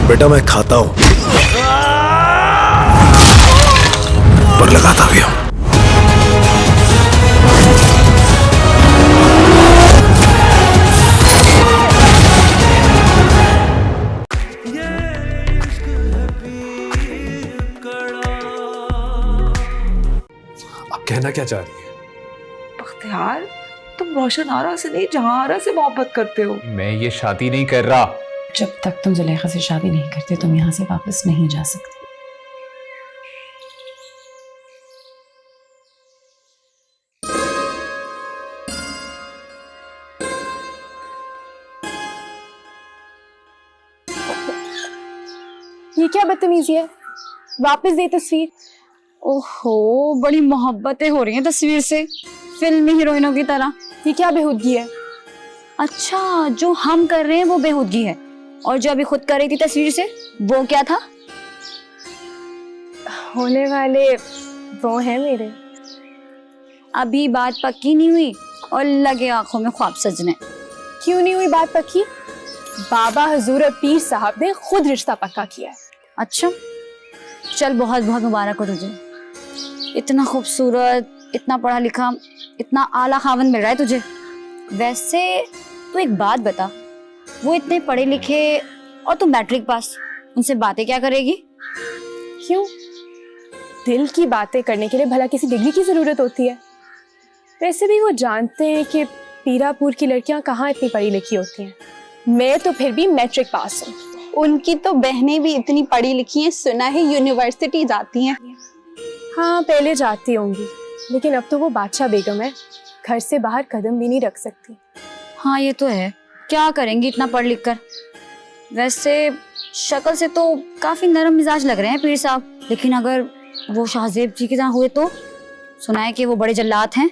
बेटा मैं खाता हूं पर लगाता भी हूं। आप कहना क्या चाह रही है? बख्तियार, तुम रोशन आरा से नहीं जहां आरा से मोहब्बत करते हो। मैं ये शादी नहीं कर रहा। जब तक तुम जुलेखा से शादी नहीं करते तुम यहाँ से वापस नहीं जा सकते। ये क्या बदतमीजी है? वापस दे तस्वीर। ओहो, बड़ी मोहब्बतें हो रही हैं तस्वीर से, फिल्मी हीरोइनों की तरह। ये क्या बेहूदगी है? अच्छा, जो हम कर रहे हैं वो बेहूदगी है, और जो अभी खुद कर रही थी तस्वीर से वो क्या था? होने वाले वो हैं मेरे। अभी बात पक्की नहीं हुई और लगे आंखों में ख्वाब सजने। क्यों नहीं हुई बात पक्की? बाबा हजूर और पीर साहब ने खुद रिश्ता पक्का किया है। अच्छा चल, बहुत बहुत मुबारक हो तुझे। इतना खूबसूरत, इतना पढ़ा लिखा, इतना आला खावन मिल रहा है तुझे। वैसे तू एक बात बता, वो इतने पढ़े लिखे और तू मैट्रिक पास, उनसे बातें क्या करेगी? क्यों? दिल की बातें करने के लिए भला किसी डिग्री की जरूरत होती है? वैसे भी वो जानते हैं कि पीरापुर की लड़कियां कहाँ इतनी पढ़ी लिखी होती हैं। मैं तो फिर भी मैट्रिक पास हूँ। उनकी तो बहनें भी इतनी पढ़ी लिखी हैं, सुना है यूनिवर्सिटी जाती हैं। हाँ, पहले जाती होंगी, लेकिन अब तो वो बादशाह बेगम है, घर से बाहर कदम भी नहीं रख सकती। हाँ ये तो है, क्या करेंगी इतना पढ़ लिख कर। वैसे शक्ल से तो काफी नरम मिजाज लग रहे हैं पीर साहब, लेकिन अगर वो शाहजेब जी की तरह हुए तो? सुना है कि वो बड़े जल्लाद हैं।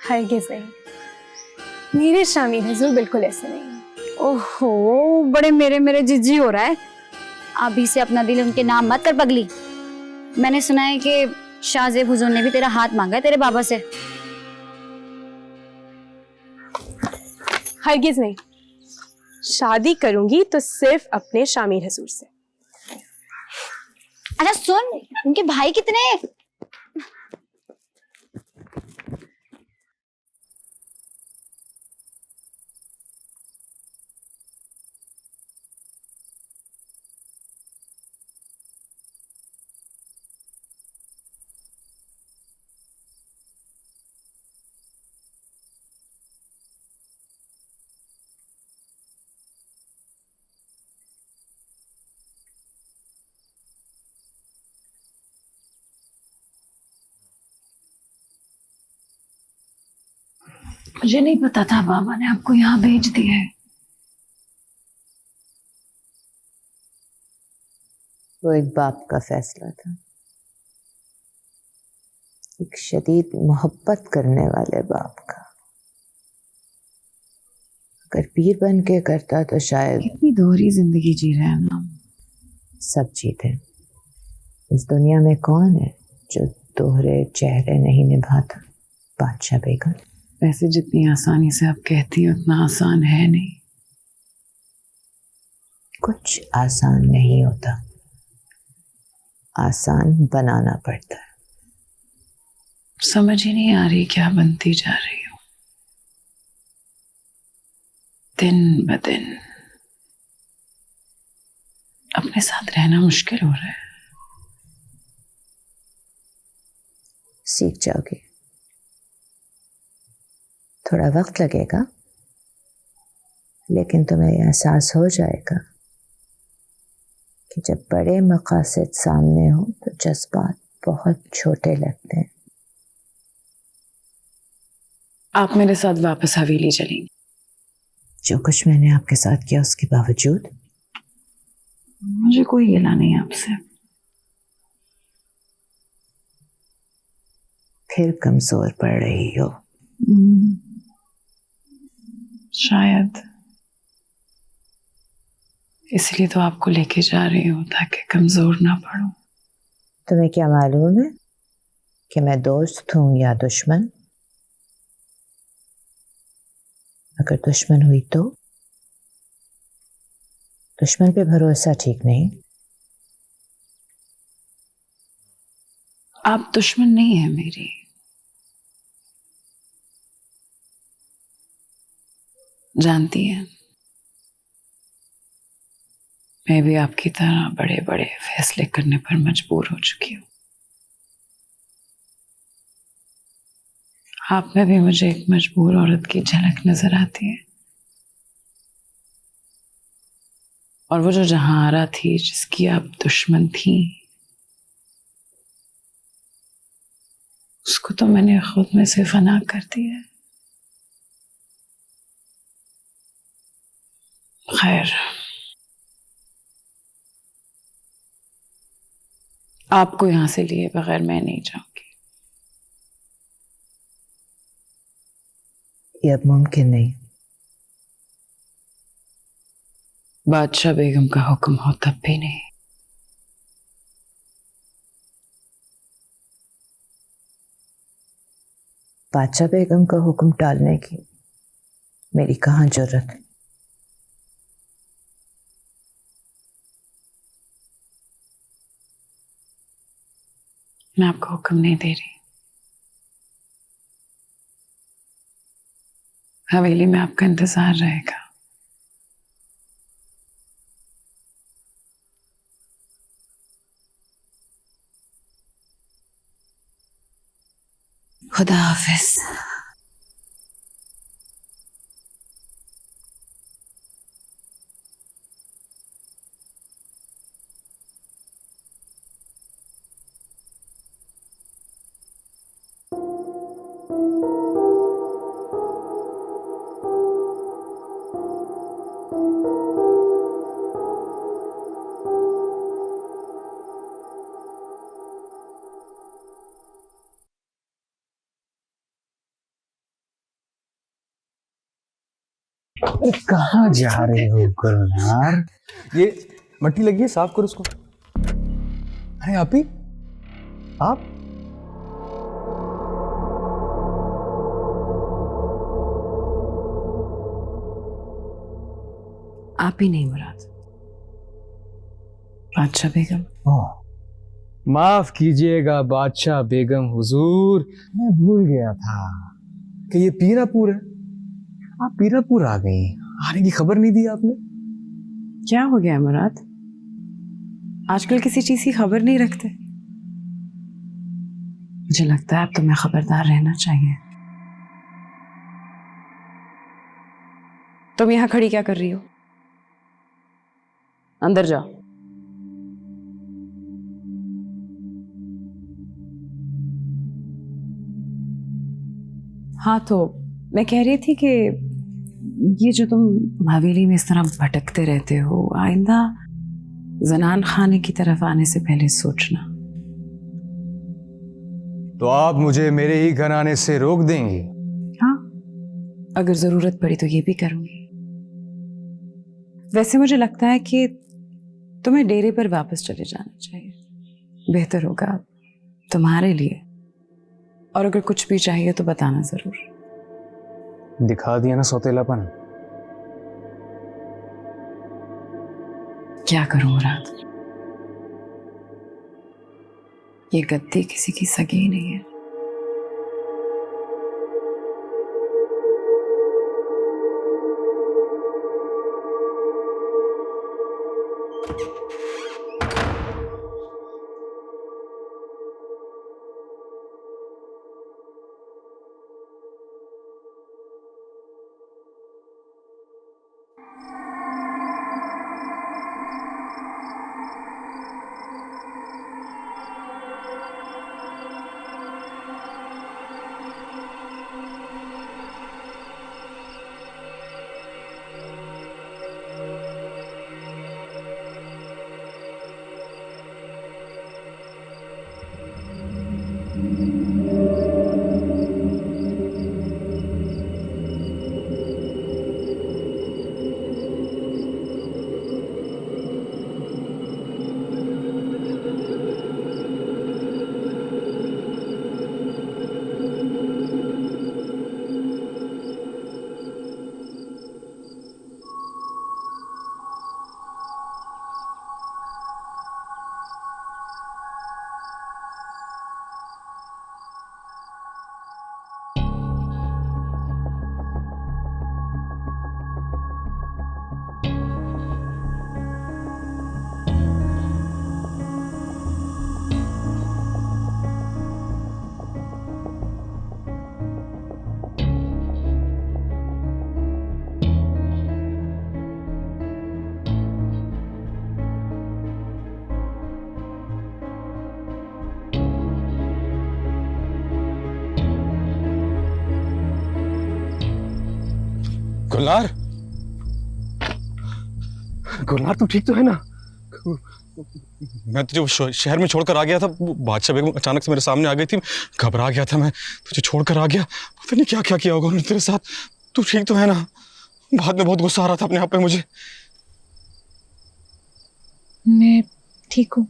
हरगिज़ नहीं, मेरे शामी हुजूर बिल्कुल ऐसे नहीं है। ओहो, बड़े मेरे मेरे जिज्जी हो रहा है। अभी से अपना दिल उनके नाम मत कर पगली। मैंने सुना है कि शाहजेब हुजूर ने भी तेरा हाथ मांगा है तेरे बाबा से। हरगिज़ नहीं, शादी करूंगी तो सिर्फ अपने शामिर हजूर से। अच्छा सुन, उनके भाई कितने? मुझे नहीं पता था बाबा ने आपको यहाँ भेज दिया है। वो एक बाप का फैसला था, एक शदीद मोहब्बत करने वाले बाप का। अगर पीर बन के करता तो शायद। कितनी दोहरी जिंदगी जी रहे हैं हम। सब जीते। इस दुनिया में कौन है जो दोहरे चेहरे नहीं निभाता? बादशाह बेगम। वैसे जितनी आसानी से आप कहती हैं उतना आसान है नहीं। कुछ आसान नहीं होता, आसान बनाना पड़ता है। समझ ही नहीं आ रही क्या बनती जा रही हूँ दिन ब दिन। अपने साथ रहना मुश्किल हो रहा है। सीख जाओगे, थोड़ा वक्त लगेगा, लेकिन तुम्हें एहसास हो जाएगा कि जब बड़े मकासद सामने हो तो जज्बात बहुत छोटे लगते हैं। आप मेरे साथ वापस हवेली चलेंगे? जो कुछ मैंने आपके साथ किया उसके बावजूद? मुझे कोई गिला नहीं आपसे। फिर कमजोर पड़ रही हो। शायद इसलिए तो आपको लेके जा रही हूँ ताकि कमजोर ना पड़ूं। तुम्हें क्या मालूम है कि मैं दोस्त हूं या दुश्मन? अगर दुश्मन हुई तो दुश्मन पे भरोसा ठीक नहीं। आप दुश्मन नहीं है मेरी। जानती हैं, मैं भी आपकी तरह बड़े बड़े फैसले करने पर मजबूर हो चुकी हूँ। आप में भी मुझे एक मजबूर औरत की झलक नजर आती है। और वो जो जहांरा थी जिसकी आप दुश्मन थी, उसको तो मैंने खुद में से फना कर दिया। खैर, आपको यहां से लिए बगैर मैं नहीं जाऊंगी। ये अब मुमकिन नहीं। बादशाह बेगम का हुक्म हो तब भी नहीं। बादशाह बेगम का हुक्म टालने की मेरी कहाँ जरूरत है। मैं आपको हुक्म नहीं दे रही। हवेली में आपका इंतजार रहेगा। खुदा हाफिज। कहाँ जा रहे हो करुण यार? ये मट्टी लगी है, साफ करो उसको। अरे आप ही, आप ही नहीं मुराद, बादशाह बेगम। माफ कीजिएगा बादशाह बेगम हुजूर, मैं भूल गया था कि ये पीरापुर है। आप पीरापुर आ गई, आने की खबर नहीं दी आपने। क्या हो गया मुराद? आजकल किसी चीज की खबर नहीं रखते। मुझे लगता है अब तुम्हें खबरदार रहना चाहिए। तुम यहां खड़ी क्या कर रही हो? अंदर जाओ। हाँ, तो मैं कह रही थी कि ये जो तुम हवेली में इस तरह भटकते रहते हो, आइंदा जनान खाने की तरफ आने से पहले सोचना। तो आप मुझे मेरे ही घर आने से रोक देंगी? हाँ, अगर जरूरत पड़ी तो ये भी करूंगी। वैसे मुझे लगता है कि तुम्हें डेरे पर वापस चले जाना चाहिए, बेहतर होगा तुम्हारे लिए। और अगर कुछ भी चाहिए तो बताना जरूर। दिखा दिया ना सौतेलापन। क्या करूं मुराद, ये गद्दी किसी की सगी ही नहीं है। गुलनार, गुलनार तू ठीक तो है ना? मैं तुझे शहर में छोड़कर आ गया था, बादशाह बेगम अचानक से मेरे सामने आ गई थी, घबरा गया था, मैं तुझे छोड़कर आ गया, पता नहीं क्या क्या किया होगा उन्होंने तेरे साथ। तू ठीक तो है ना? बाद में बहुत गुस्सा आ रहा था अपने आप पे मुझे। मैं ठीक हूँ।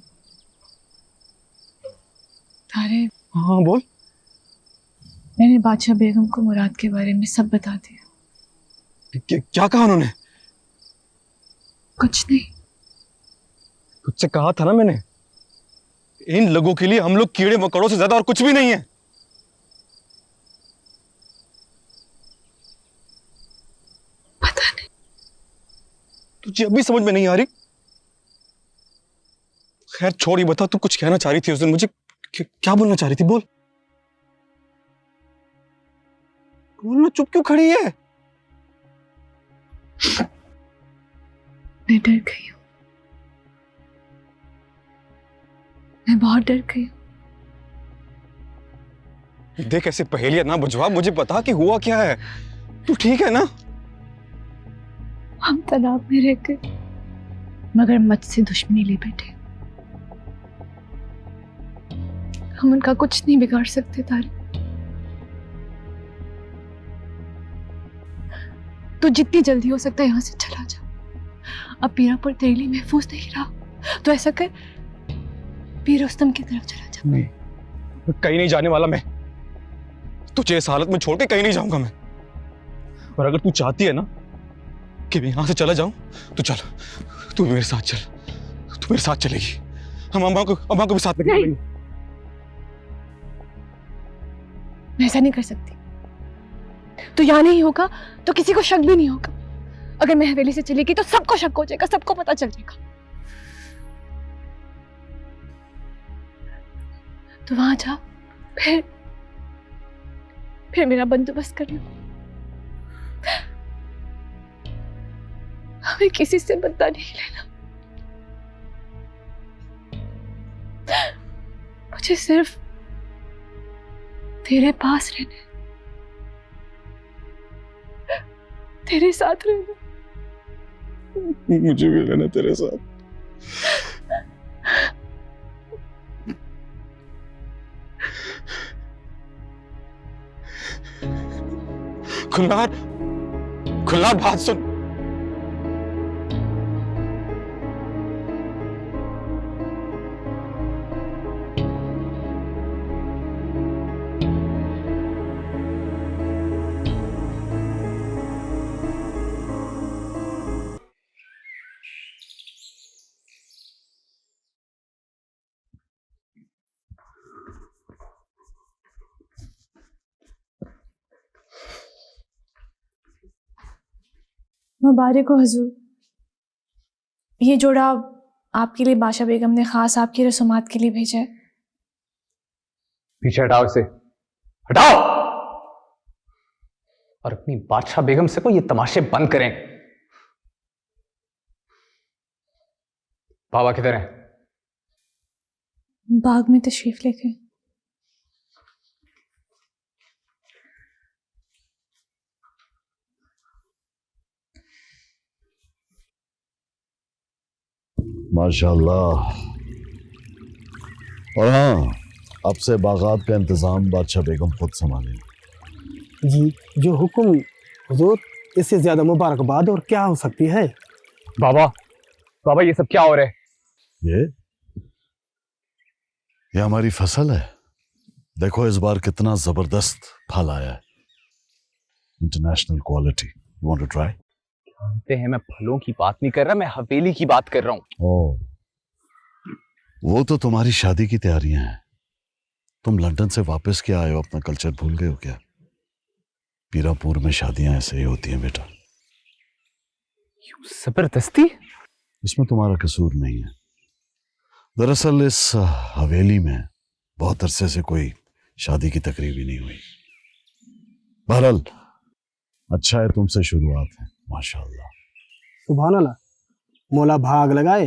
तारे, हाँ बोल। मैंने बादशाह बेगम को मुराद के बारे में सब बता दिया। क्या कहा उन्होंने? कुछ नहीं। तुझसे कहा था ना मैंने, इन लोगों के लिए हम लोग कीड़े मकोड़ों से ज्यादा और कुछ भी नहीं है। पता नहीं तुझे अभी समझ में नहीं आ रही? खैर छोड़, ये बता तू कुछ कहना चाह रही थी उस दिन मुझे, क्या बोलना चाह रही थी? बोल बोलना, चुप क्यों खड़ी है? मैं डर गई हूँ, मैं बहुत डर गई हूँ। देख ऐसे पहेलियां ना बुझवा, मुझे बता कि हुआ क्या है। तू ठीक है ना? हम तनाव में रह गए, मगर मुझसे दुश्मनी ले बैठे। हम उनका कुछ नहीं बिगाड़ सकते तारे। तो जितनी जल्दी हो सकता है यहाँ से चला जा। अब पीरापुर तेरे लिए महफूज नहीं रहा, तो ऐसा कर पीर रुस्तम की तरफ चला जा। नहीं, कहीं नहीं जाने वाला मैं। तुझे इस हालत में छोड़ के कहीं नहीं जाऊंगा मैं। और अगर तू चाहती है ना कि मैं यहां से चला जाऊं, तो चल, तू मेरे साथ चल, तू मेरे साथ चलेगी। हम अम्मा को भी साथ लेके चलेंगे। मैं ऐसा नहीं कर सकती। तो यहाँ नहीं होगा तो किसी को शक भी नहीं होगा। अगर मैं हवेली से चली गई तो सबको शक हो जाएगा, सबको पता चल जाएगा। तो वहां जा, फिर मेरा बंदोबस्त करना। हमें किसी से बदला नहीं लेना। मुझे सिर्फ तेरे पास रहना, तेरे साथ रहना। मुझे भी रहना तेरे साथ। खुल्लार बात सुन। मुबारक हो हुजूर। ये जोड़ा आपके लिए बादशाह बेगम ने खास आपकी रस्मात के लिए भेजा है। पीछे हटाओ इसे, हटाओ। और अपनी बादशाह बेगम से को ये तमाशे बंद करें। बाबा किधर हैं? बाग में तशरीफ लेके। माशाल्लाह। और हाँ, अब से बागात का इंतजाम बादशाह बेगम खुद संभालेंगे। जी, जो हुक्म हुजूर, इससे ज्यादा मुबारकबाद और क्या हो सकती है। बाबा ये सब क्या हो रहा है? ये हमारी फसल है। देखो इस बार कितना जबरदस्त फल आया है। International quality. You want to try? जानते हैं मैं फलों की बात नहीं कर रहा, मैं हवेली की बात कर रहा हूँ। ओह, वो तो तुम्हारी शादी की तैयारियां हैं। तुम लंदन से वापस क्या आए हो, अपना कल्चर भूल गए हो क्या? पीरापुर में शादियां ऐसे ही होती हैं बेटा। जबरदस्ती? इसमें तुम्हारा कसूर नहीं है। दरअसल इस हवेली में बहुत अरसे से कोई शादी की तकरीब ही नहीं हुई। बहरहाल अच्छा है, तुमसे शुरुआत है। माशाल्लाह। सुभान अल्लाह। मौला भाग लगाए।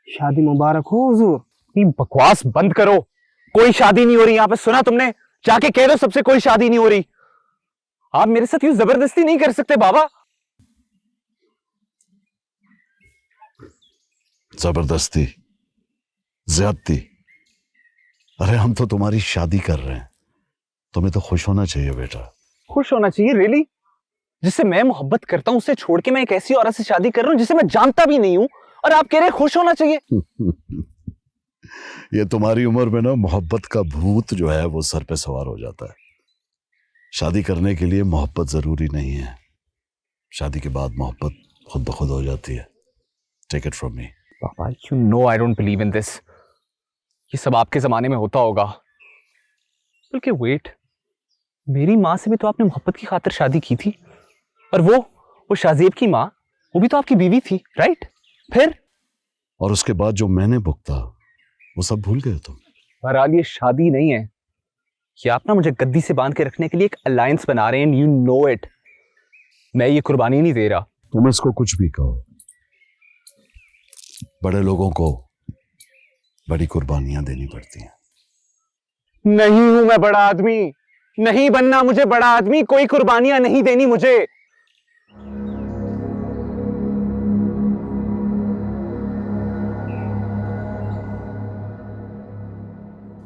शादी मुबारक हो हुजूर। बकवास बंद करो। कोई शादी नहीं हो रही यहाँ पे, सुना तुमने? जाके कह दो सबसे कोई शादी नहीं हो रही। आप मेरे साथ यूं जबरदस्ती नहीं कर सकते बाबा। जबरदस्ती, ज्यादती। अरे हम तो तुम्हारी शादी कर रहे हैं, तुम्हें तो खुश होना चाहिए बेटा। खुश होना चाहिए? रियली? जिससे मैं मोहब्बत करता हूं उसे छोड़ के मैं एक ऐसी औरत से शादी कर रहा हूं जिसे मैं जानता भी नहीं हूं, और आप कह रहे हैं खुश होना चाहिए? ये तुम्हारी उम्र में ना मोहब्बत का भूत जो है वो सर पे सवार हो जाता है। शादी करने के लिए मोहब्बत जरूरी नहीं है, शादी के बाद मोहब्बत खुद ब खुद हो जाती है। Take it from me. पापा, you know I don't believe in this. ये सब आपके जमाने में होता होगा। बल्कि वेट, मेरी माँ से भी तो आपने मोहब्बत की खातिर शादी की थी, और वो शाहजेब की माँ, वो भी तो आपकी बीवी थी, राइट? फिर? और उसके बाद जो मैंने भुगता वो सब भूल गए तुम। बहरहाल ये शादी नहीं है, ये आप ना मुझे गद्दी से बांध के रखने के लिए एक अलायंस बना रहे हैं, यू नो इट। मैं ये कुर्बानी नहीं दे रहा। तुम इसको कुछ भी कहो, बड़े लोगों को बड़ी कुर्बानियां देनी पड़ती हैं। नहीं हूं मैं बड़ा आदमी, नहीं बनना मुझे बड़ा आदमी, कोई कुर्बानियां नहीं देनी मुझे।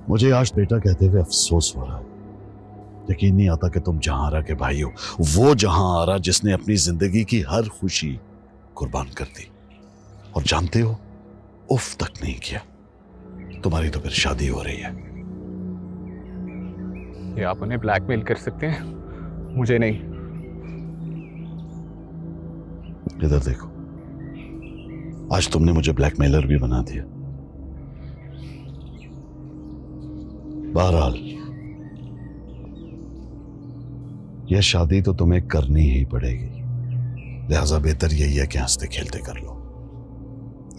मुझे आज बेटा कहते हुए अफसोस हो रहा है। यकीन नहीं आता कि तुम जहांआरा के भाई हो, वो जहांआरा जिसने अपनी जिंदगी की हर खुशी कुर्बान कर दी, और जानते हो उफ तक नहीं किया। तुम्हारी तो फिर शादी हो रही है। ये आप उन्हें ब्लैकमेल कर सकते हैं, मुझे नहीं। इधर देखो, आज तुमने मुझे ब्लैकमेलर भी बना दिया। बहरहाल यह शादी तो तुम्हें करनी ही पड़ेगी, लिहाजा बेहतर यही है कि हंसते खेलते कर लो।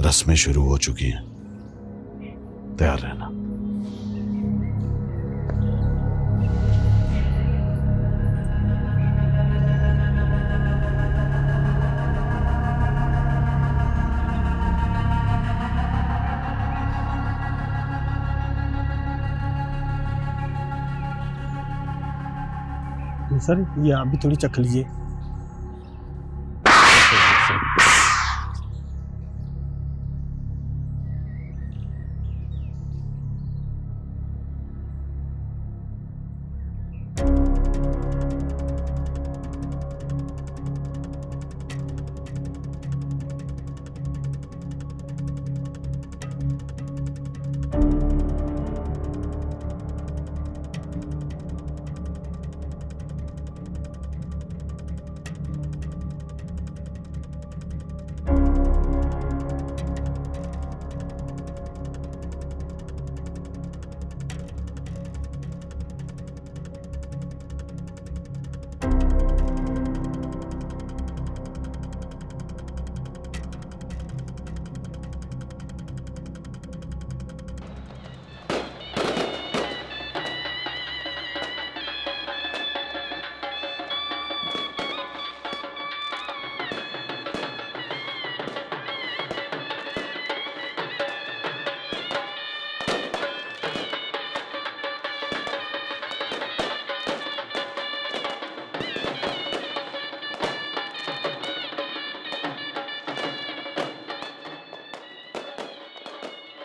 रस्में शुरू हो चुकी हैं, तैयार रहना। सर ये आप भी थोड़ी चख लीजिए।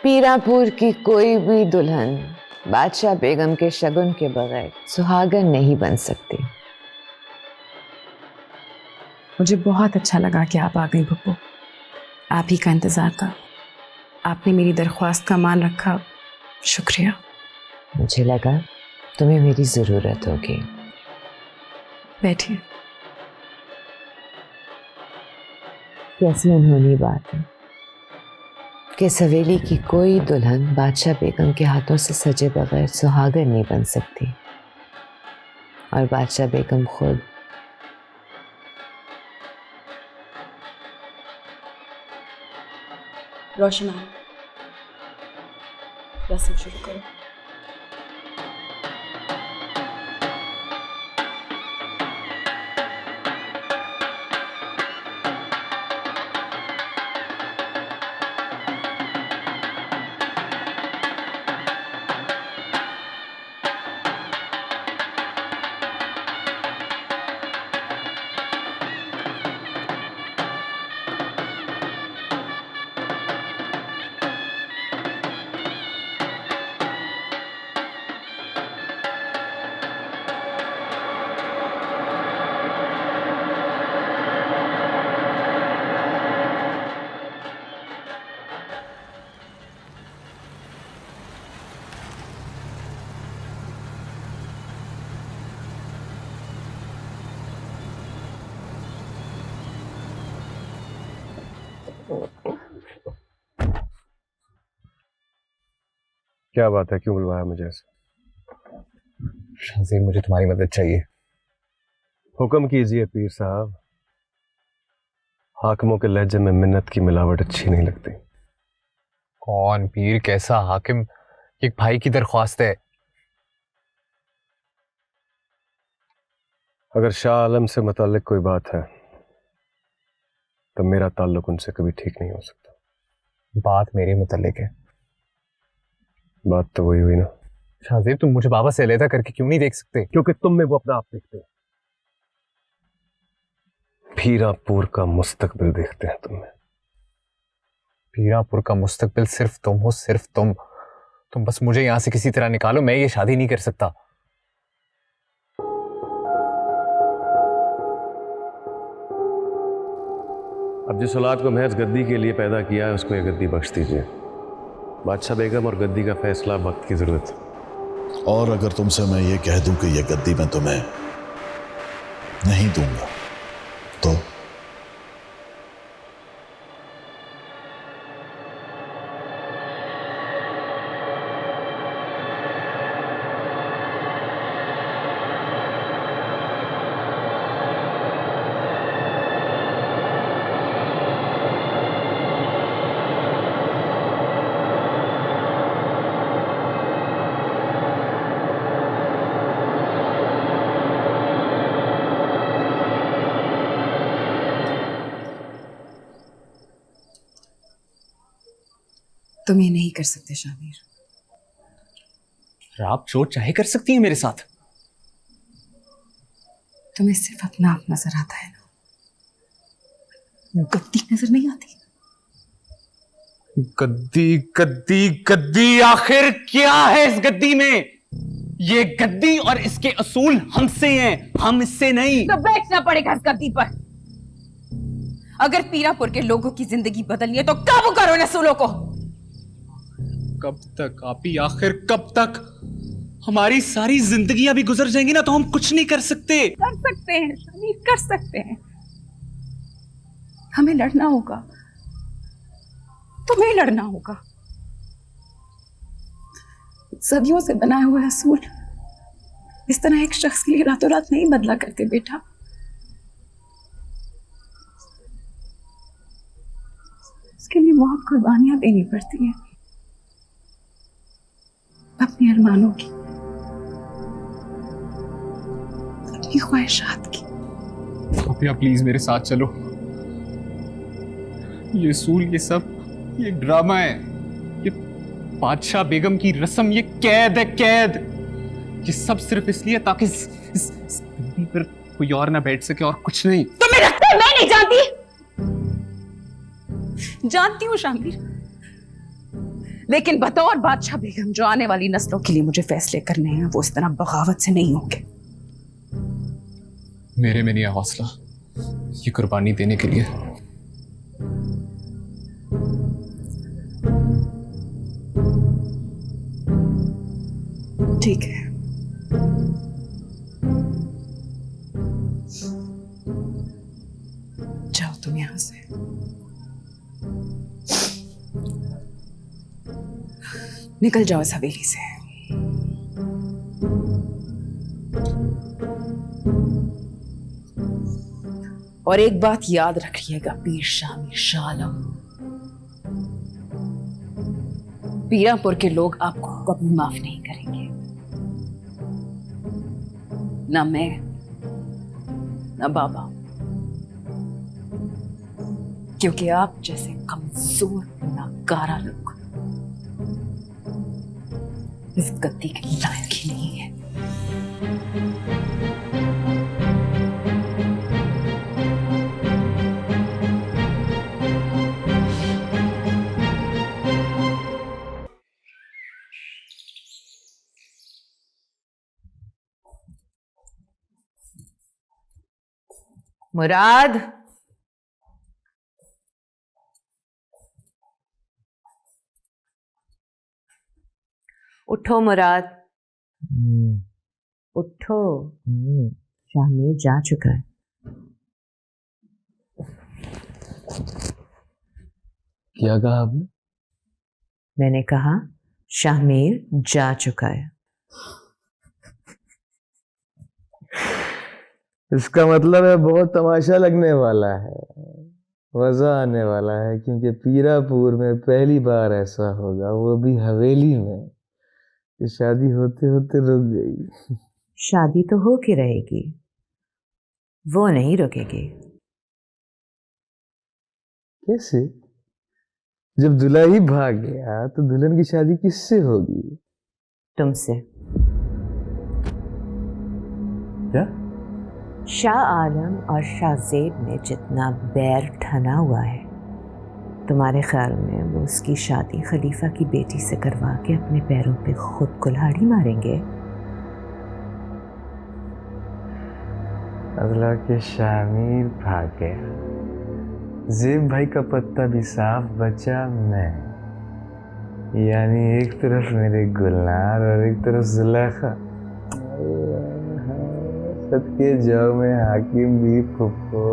पीरापुर की कोई भी दुल्हन बादशाह बेगम के शगुन के बगैर सुहागन नहीं बन सकती। मुझे बहुत अच्छा लगा कि आप आ गई भुप्पो। आप ही का इंतजार था, आपने मेरी दरख्वास्त का मान रखा, शुक्रिया। मुझे लगा तुम्हें मेरी जरूरत होगी। बैठिए। कैसी अनहोनी बात है कि सवेली की कोई दुल्हन बादशाह बेगम के हाथों से सजे बगैर सुहागन नहीं बन सकती, और बादशाह बेगम खुद रोशन रस्म शुरू करो। क्या बात है, क्यों बुलवाया मुझे ऐसे? शाहज़ेब, मुझे तुम्हारी मदद चाहिए। हुक्म कीजिए पीर साहब। हाकिमों के लहजे में मिन्नत की मिलावट अच्छी नहीं लगती। कौन पीर, कैसा हाकिम? एक भाई की दरख्वास्त है। अगर शाह आलम से मुताल्लिक कोई बात है तो मेरा ताल्लुक उनसे कभी ठीक नहीं हो सकता। बात मेरे मुताल्लिक है। बात तो वही हुई ना। शाहज़ेब, तुम मुझे बाबा से अलहदा करके क्यों नहीं देख सकते? क्योंकि तुम में वो अपना आप देखते हैं। पीरापुर का मुस्तकबिल देखते हैं तुम में। पीरापुर का मुस्तकबिल सिर्फ तुम हो, सिर्फ तुम। तुम बस मुझे यहां से किसी तरह निकालो, मैं ये शादी नहीं कर सकता। अब जिस औलाद को महज गद्दी के लिए पैदा किया है उसको ये गद्दी बख्श दीजिए। बादशाह बेगम और गद्दी का फैसला वक्त की जरूरत है। और अगर तुमसे मैं ये कह दूं कि ये गद्दी मैं तुम्हें नहीं दूंगा तो? तुम ये नहीं कर सकते शामिर। आप जो चाहे कर सकती हैं मेरे साथ। तुम्हें सिर्फ अपना आप नजर आता है ना, गद्दी नजर नहीं आती। गद्दी गद्दी गद्दी, आखिर क्या है इस गद्दी में? ये गद्दी और इसके असूल हमसे हैं, हम इससे नहीं। तो बैठना पड़ेगा इस गद्दी पर। अगर पीरापुर के लोगों की जिंदगी बदलनी है तो काबू करो इन असूलों को। कब तक आपी, आखिर कब तक? हमारी सारी जिंदगियां भी गुजर जाएंगी ना तो हम कुछ नहीं कर सकते। कर सकते हैं शामिर, कर सकते हैं। हमें लड़ना होगा, तुम्हें लड़ना होगा। सदियों से बनाए हुए असूल इस तरह एक शख्स के लिए रातों रात नहीं बदला करते बेटा। इसके लिए बहुत कुर्बानियां देनी पड़ती हैं, अपने अरमानों की, अपनी ख्वाहिशात की। आप प्लीज मेरे साथ चलो। ये असूल, ये सब, ये ड्रामा है। ये बादशाह बेगम की रस्म, ये कैद है, कैद। ये सब सिर्फ इसलिए ताकि इस गद्दी पर कोई और ना बैठ सके, और कुछ नहीं। तुम्हें लगता है मैं नहीं जानती? जानती हूँ शामिर, लेकिन बतौर बादशाह बेगम जो आने वाली नस्लों के लिए मुझे फैसले करने हैं वो इस तरह बगावत से नहीं होंगे। मेरे में नहीं है हौसला ये कुर्बानी देने के लिए। ठीक है, जाओ तुम यहां से। निकल जाओ इस हवेली से। और एक बात याद रखिएगा पीर शामिर शाह आलम, पीरापुर के लोग आपको कभी माफ नहीं करेंगे, ना मैं ना बाबा, क्योंकि आप जैसे कमजोर नाकारा लोग इस गद्दी के लायक ही नहीं है। मुराद, उठो मुराद, उठो। शामिर जा चुका है। क्या कहा आपने? मैंने कहा शाहमीर जा चुका है। इसका मतलब है बहुत तमाशा लगने वाला है, मजा आने वाला है, क्योंकि पीरापुर में पहली बार ऐसा होगा, वो भी हवेली में, कि शादी होते होते रुक गई। शादी तो हो के रहेगी, वो नहीं रुकेगी। कैसे? जब दूल्हा ही भाग गया तो दुल्हन की शादी किससे होगी? तुमसे। क्या? शाह आलम और शाहजेब में जितना बैर ठना हुआ है, तुम्हारे ख्याल में वो उसकी शादी खलीफा की बेटी से करवा के अपने पैरों पे खुद कुल्हाड़ी मारेंगे? अल्लाह के शामीर भाग गया, जेब भाई का पत्ता भी साफ बचा मैं, यानी एक तरफ मेरे गुलनार और एक तरफ जुलेखा। सदके जाओ मैं हाकिम भी फुफो।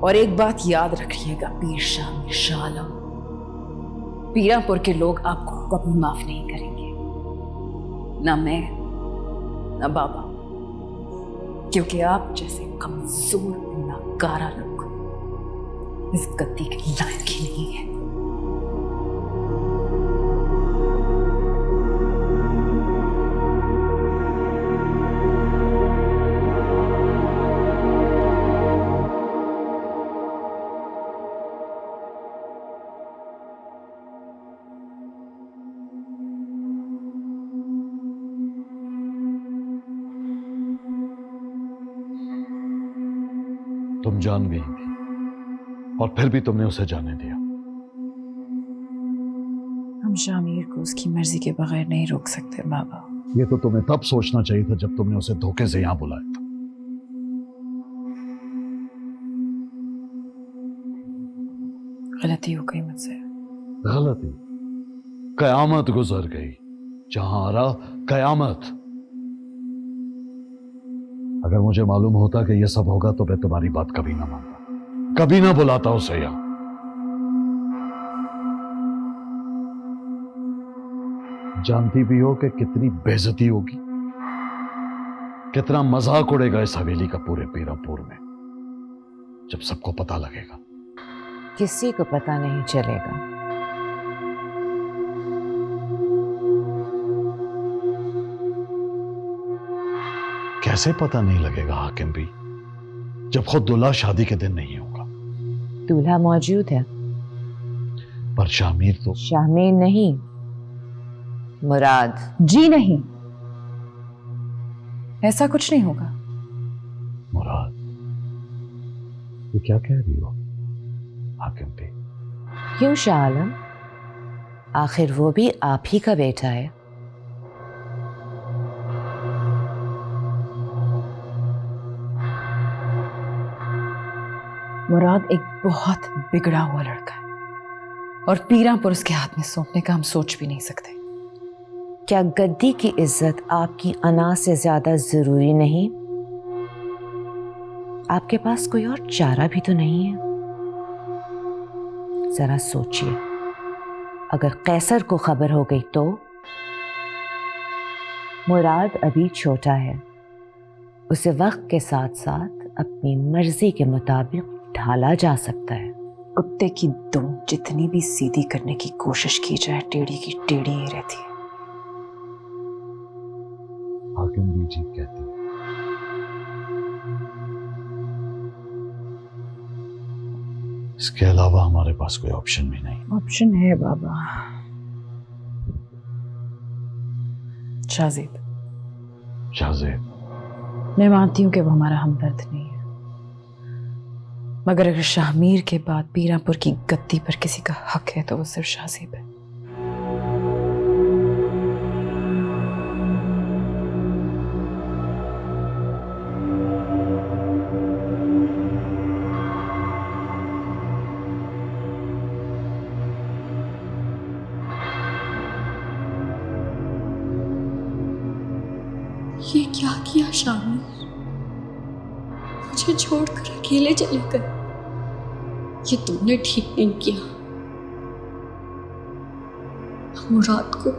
और एक बात याद रखिएगा पीर शाह शाह आलम, पीरापुर के लोग आपको कभी माफ नहीं करेंगे, ना मैं ना बाबा, क्योंकि आप जैसे कमजोर नाकारा लोग इस गद्दी के लायक ही नहीं है। तुम जान गई थी और फिर भी तुमने उसे जाने दिया। हम शामीर को उसकी मर्जी के बगैर नहीं रोक सकते बाबा। ये तो तुम्हें तब सोचना चाहिए था जब तुमने उसे धोखे से यहां बुलाया था। गलती हो गई मुझसे। गलती? कयामत गुजर गई, जहां आ रहा कयामत। अगर मुझे मालूम होता कि यह सब होगा तो मैं तुम्हारी बात कभी ना मानता, कभी ना बुलाता उसे यहां। जानती भी हो कि कितनी बेइज्जती होगी, कितना मजाक उड़ेगा इस हवेली का पूरे पीरापुर में जब सबको पता लगेगा। किसी को पता नहीं चलेगा। कैसे पता नहीं लगेगा हाकिम भी, जब खुद दूल्हा शादी के दिन नहीं होगा। दूल्हा मौजूद है पर शामीर तो। शामीर नहीं, मुराद। जी नहीं, ऐसा कुछ नहीं होगा। मुराद, तू क्या कह रही हो हाकिम भी? क्यों शाह आलम, आखिर वो भी आप ही का बेटा है। मुराद एक बहुत बिगड़ा हुआ लड़का है, और पीरापुर उसके हाथ में सौंपने का हम सोच भी नहीं सकते। क्या गद्दी की इज्जत आपकी अना से ज्यादा जरूरी नहीं? आपके पास कोई और चारा भी तो नहीं है। जरा सोचिए, अगर कैसर को खबर हो गई तो? मुराद अभी छोटा है, उसे वक्त के साथ साथ अपनी मर्जी के मुताबिक ढाला जा सकता है। कुत्ते की दुम जितनी भी सीधी करने की कोशिश की जाए, टेढ़ी की टेढ़ी ही रहती है। हाकिम भी ठीक कहती है। इसके अलावा हमारे पास कोई ऑप्शन भी नहीं। ऑप्शन है बाबा। शाहजेब। शाहजेब, मैं मानती हूँ कि वो हमारा हमदर्द नहीं है, मगर अगर शाहमीर के बाद पीरापुर की गद्दी पर किसी का हक है तो वो सिर्फ शाहजेब है। ये क्या किया शामीर? मुझे छोड़कर अकेले चले गए। ये तुमने ठीक नहीं किया। मुराद को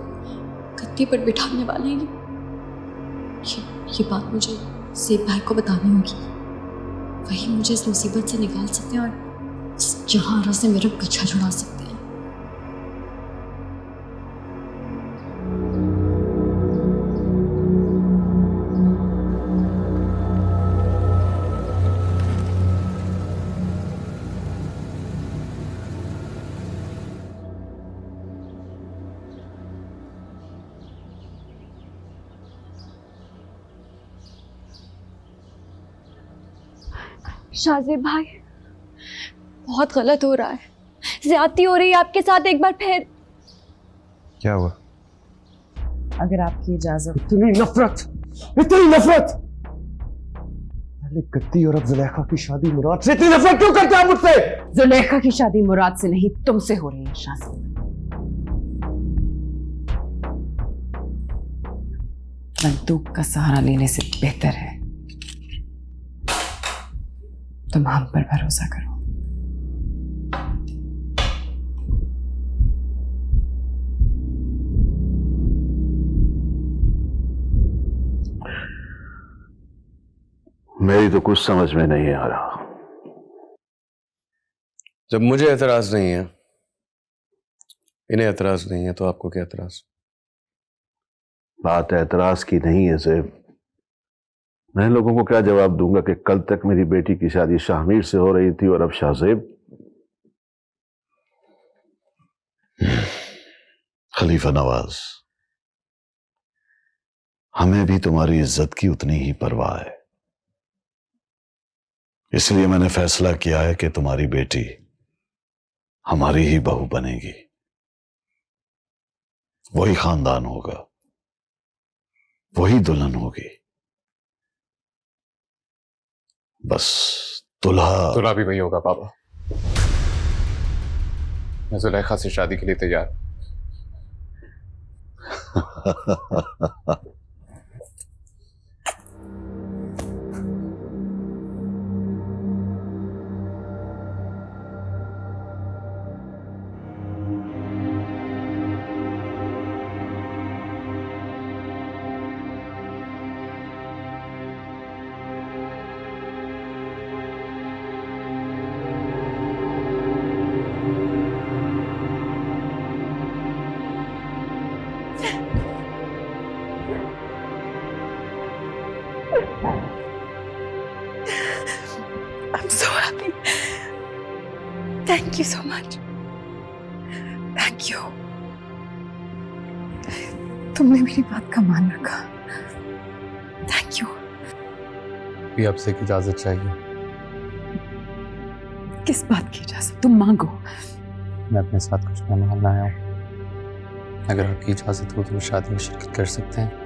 गद्दी पर बिठाने वाले हैं। ये बात मुझे सेब भाई को बतानी होगी। वही मुझे इस मुसीबत से निकाल सकते हैं और इस जहारा से मेरा पीछा छुड़ा सकते हैं। शाहजेब भाई, बहुत गलत हो रहा है। ज्यादती हो रही है आपके साथ एक बार फिर। क्या हुआ? अगर आपकी इजाजत। इतनी नफरत, इतनी नफरत! पहले गद्दी और अब जुलेखा की शादी मुराद से। इतनी नफरत क्यों करते हैं मुझसे? जुलेखा की शादी मुराद से नहीं, तुमसे हो रही है शाहजेब। बंदूक का सहारा लेने से बेहतर है तुम हम पर भरोसा करो। मेरी तो कुछ समझ में नहीं आ रहा। जब मुझे एतराज नहीं है, इन्हें एतराज नहीं है, तो आपको क्या एतराज? बात एतराज की नहीं है ज़ेब। मैं लोगों को क्या जवाब दूंगा कि कल तक मेरी बेटी की शादी शाहमीर से हो रही थी और अब शाहजेब। खलीफा नवाज, हमें भी तुम्हारी इज्जत की उतनी ही परवाह है, इसलिए मैंने फैसला किया है कि तुम्हारी बेटी हमारी ही बहू बनेगी। वही खानदान होगा, वही दुल्हन होगी। बस दूल्हा भी वही होगा पापा। मैं जुलेखा से शादी के लिए तैयार। I'm so happy. Thank you so much. Thank you. तुमने मेरी बात का मान रखा। Thank you. भी आपसे एक इजाजत चाहिए। किस बात की इजाजत? तुम मांगो। मैं अपने साथ कुछ मेहमान लाया हूँ। अगर आपकी इजाजत हो तो वो शादी में शिरकत कर सकते हैं।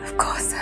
Of course.